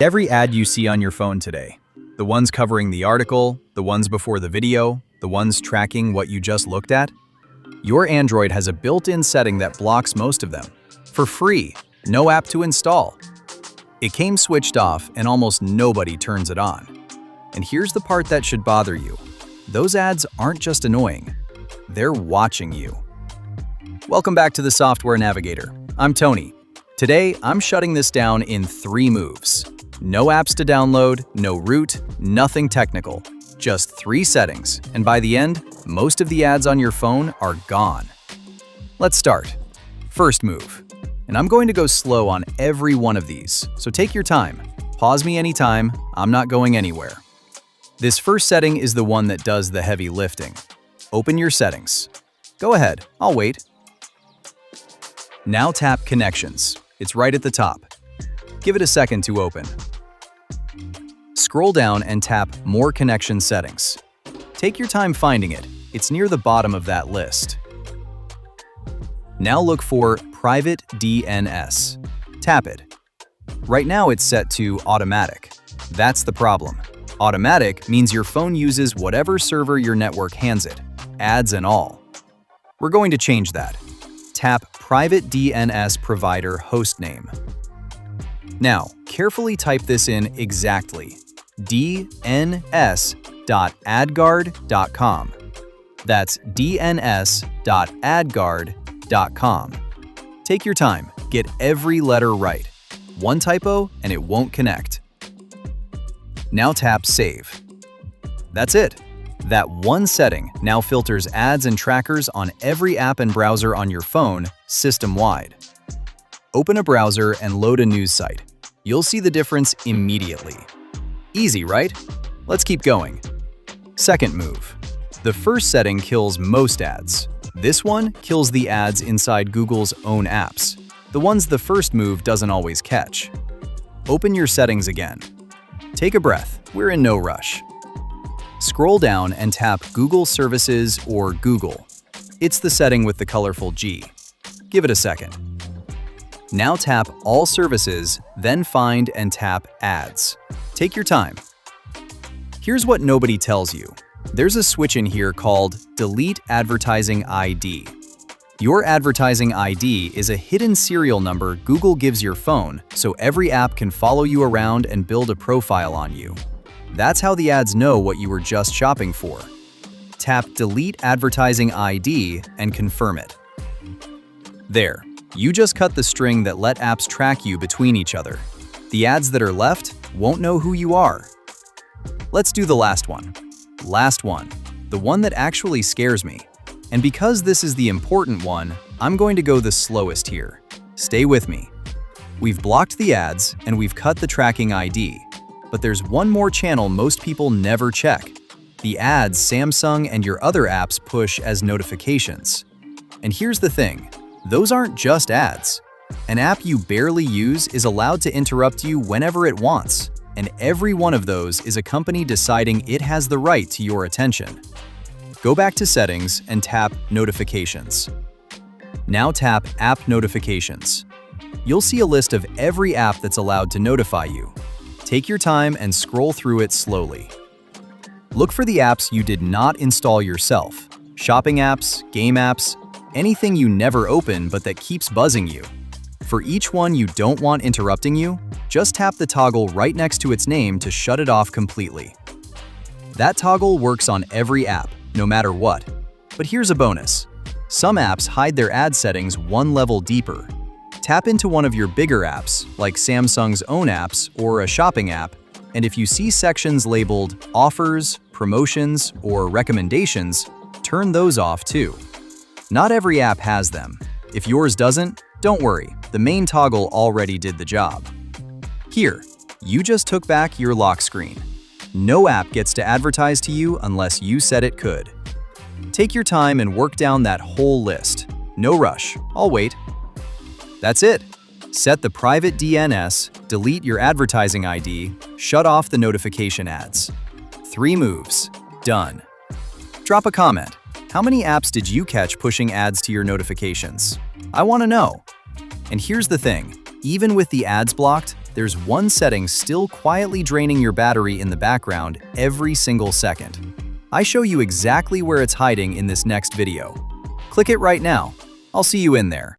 Every ad you see on your phone today, the ones covering the article, the ones before the video, the ones tracking what you just looked at, your Android has a built-in setting that blocks most of them. For free, no app to install. It came switched off and almost nobody turns it on. And here's the part that should bother you. Those ads aren't just annoying, they're watching you. Welcome back to the Software Navigator. I'm Tony. Today, I'm shutting this down in 3 moves. No apps to download, no root, nothing technical. Just 3 settings, and by the end, most of the ads on your phone are gone. Let's start. First move. And I'm going to go slow on every one of these, so take your time. Pause me anytime, I'm not going anywhere. This first setting is the one that does the heavy lifting. Open your settings. Go ahead, I'll wait. Now tap Connections. It's right at the top. Give it a second to open. Scroll down and tap More Connection Settings. Take your time finding it. It's near the bottom of that list. Now look for Private DNS. Tap it. Right now it's set to Automatic. That's the problem. Automatic means your phone uses whatever server your network hands it, ads and all. We're going to change that. Tap Private DNS Provider hostname. Now, carefully type this in exactly. dns.adguard.com. That's dns.adguard.com. Take your time, get every letter right. One typo and it won't connect. Now tap Save. That's it. That one setting now filters ads and trackers on every app and browser on your phone, system-wide. Open a browser and load a news site. You'll see the difference immediately. Easy, right? Let's keep going. Second move. The first setting kills most ads. This one kills the ads inside Google's own apps, the ones the first move doesn't always catch. Open your settings again. Take a breath, we're in no rush. Scroll down and tap Google Services or Google. It's the setting with the colorful G. Give it a second. Now tap All Services, then find and tap Ads. Take your time. Here's what nobody tells you. There's a switch in here called Delete Advertising ID. Your advertising ID is a hidden serial number Google gives your phone so every app can follow you around and build a profile on you. That's how the ads know what you were just shopping for. Tap Delete Advertising ID and confirm it. There, you just cut the string that let apps track you between each other. The ads that are left won't know who you are. Let's do the last one. Last one, the one that actually scares me. And because this is the important one, I'm going to go the slowest here. Stay with me. We've blocked the ads and we've cut the tracking ID. But there's one more channel most people never check. The ads Samsung and your other apps push as notifications. And here's the thing, those aren't just ads. An app you barely use is allowed to interrupt you whenever it wants, and every one of those is a company deciding it has the right to your attention. Go back to Settings and tap Notifications. Now tap App Notifications. You'll see a list of every app that's allowed to notify you. Take your time and scroll through it slowly. Look for the apps you did not install yourself. Shopping apps, game apps, anything you never open but that keeps buzzing you. For each one you don't want interrupting you, just tap the toggle right next to its name to shut it off completely. That toggle works on every app, no matter what. But here's a bonus. Some apps hide their ad settings one level deeper. Tap into one of your bigger apps, like Samsung's own apps or a shopping app, and if you see sections labeled Offers, Promotions, or Recommendations, turn those off too. Not every app has them. If yours doesn't, don't worry, the main toggle already did the job. Here, you just took back your lock screen. No app gets to advertise to you unless you said it could. Take your time and work down that whole list. No rush, I'll wait. That's it. Set the private DNS, delete your advertising ID, shut off the notification ads. 3 moves. Done. Drop a comment. How many apps did you catch pushing ads to your notifications? I want to know. And here's the thing, even with the ads blocked, there's one setting still quietly draining your battery in the background every single second. I show you exactly where it's hiding in this next video. Click it right now. I'll see you in there.